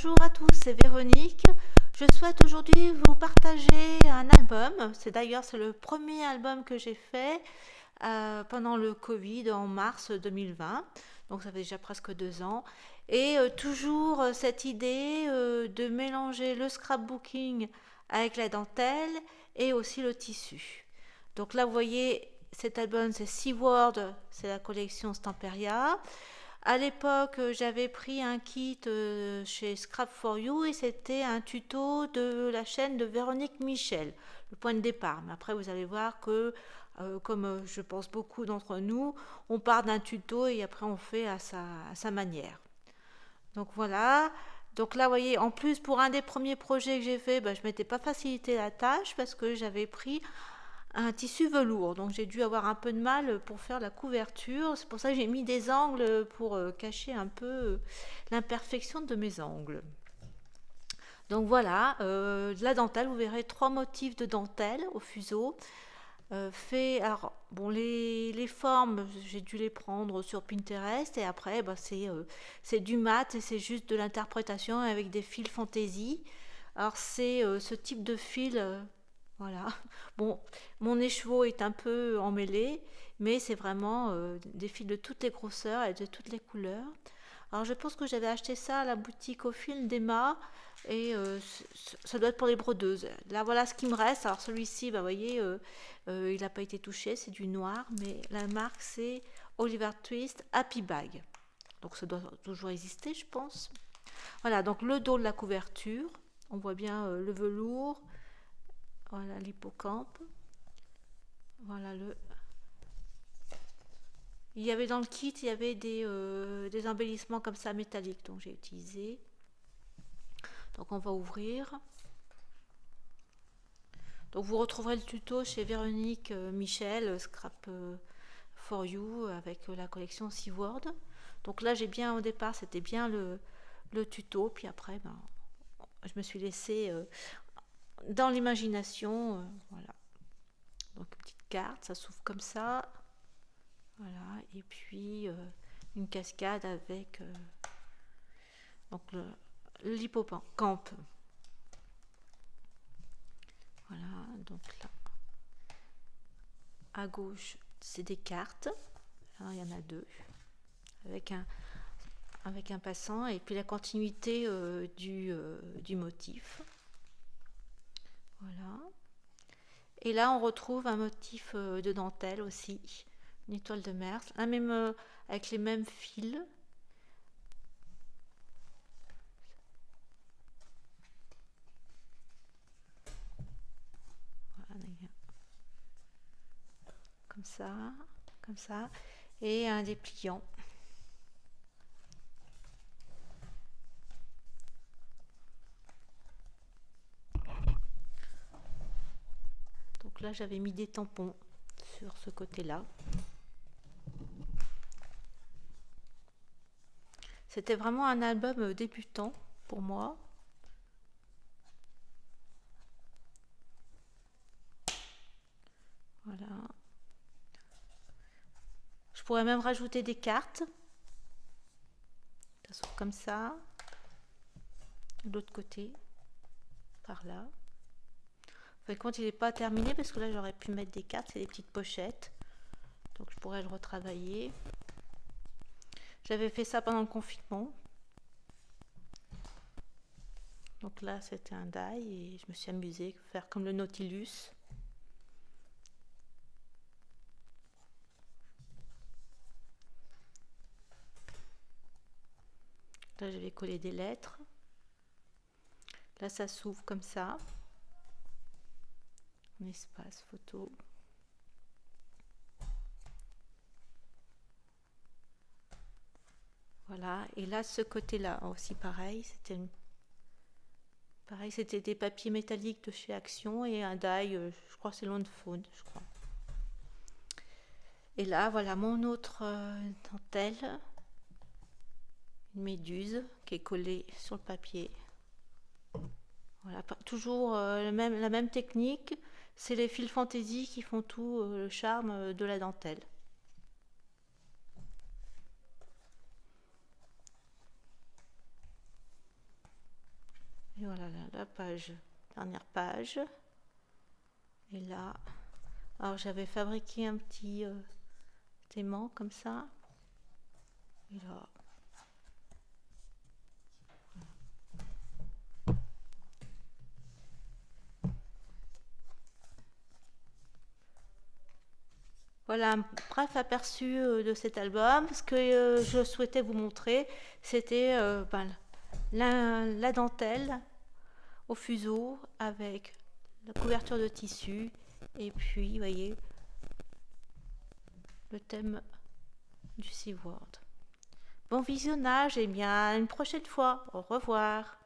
Bonjour à tous, c'est Véronique. Je souhaite aujourd'hui vous partager un album. C'est le premier album que j'ai fait pendant le Covid en mars 2020. Donc ça fait déjà presque 2 ans. Et toujours cette idée de mélanger le scrapbooking avec la dentelle et aussi le tissu. Donc là, vous voyez, cet album, c'est Seaward, c'est la collection Stamperia. À l'époque, j'avais pris un kit chez Scrap for You et c'était un tuto de la chaîne de Véronique Michel, le point de départ. Mais après, vous allez voir que, comme je pense beaucoup d'entre nous, on part d'un tuto et après on fait à sa manière. Donc voilà. Donc là, vous voyez, en plus, pour un des premiers projets que j'ai fait, je ne m'étais pas facilité la tâche parce que j'avais pris un tissu velours. Donc j'ai dû avoir un peu de mal pour faire la couverture. C'est pour ça que j'ai mis des angles pour cacher un peu l'imperfection de mes angles. Donc voilà, de la dentelle, vous verrez 3 motifs de dentelle au fuseau. Alors, bon, les formes, j'ai dû les prendre sur Pinterest et après, c'est du mat et c'est juste de l'interprétation avec des fils fantaisie. Alors, c'est ce type de fil, voilà. Bon, mon écheveau est un peu emmêlé, mais c'est vraiment des fils de toutes les grosseurs et de toutes les couleurs. Alors, je pense que j'avais acheté ça à la boutique au fil d'Emma et ça doit être pour les brodeuses. Là, voilà ce qui me reste. Alors, celui-ci, vous voyez, il n'a pas été touché, c'est du noir, mais la marque, c'est Oliver Twist Happy Bag. Donc, ça doit toujours exister, je pense. Voilà, donc le dos de la couverture. On voit bien le velours. Voilà l'hippocampe. Voilà le. Il y avait dans le kit, il y avait des embellissements comme ça métalliques, donc j'ai utilisé. Donc on va ouvrir. Donc vous retrouverez le tuto chez Véronique Michel, Scrap for You, avec la collection Seaward. Donc là j'ai bien au départ, c'était bien le tuto, puis après je me suis laissée dans l'imagination. Voilà. Donc une petite carte, ça s'ouvre comme ça. Voilà, et puis une cascade avec donc l'hippocampe. Voilà, donc là, à gauche, c'est des cartes. Alors, il y en a 2, avec un passant, et puis la continuité du motif. Voilà. Et là, on retrouve un motif de dentelle aussi, une étoile de mer, avec les mêmes fils. Voilà, comme ça, et un dépliant. Donc là, j'avais mis des tampons sur ce côté-là. C'était vraiment un album débutant pour moi. Voilà. Je pourrais même rajouter des cartes. Ça s'ouvre comme ça. De l'autre côté, par là. En fait, compte, il n'est pas terminé parce que là, j'aurais pu mettre des cartes, c'est des petites pochettes. Donc, je pourrais le retravailler. J'avais fait ça pendant le confinement. Donc là, c'était un die et je me suis amusée à faire comme le Nautilus. Là, je vais coller des lettres. Là, ça s'ouvre comme ça. Un espace photo. Voilà. Et là, ce côté-là aussi, pareil, c'était des papiers métalliques de chez Action et un die, je crois que c'est Lone Faune, je crois. Et là, voilà mon autre dentelle, une méduse qui est collée sur le papier. Voilà, toujours la même technique. C'est les fils fantaisie qui font tout le charme de la dentelle. Et voilà la page, dernière page. Et là, alors j'avais fabriqué un petit aimant comme ça. Et là, voilà un bref aperçu de cet album. Ce que je souhaitais vous montrer, c'était la dentelle au fuseau avec la couverture de tissu et puis, vous voyez, le thème du SeaWorld. Bon visionnage et bien à une prochaine fois. Au revoir.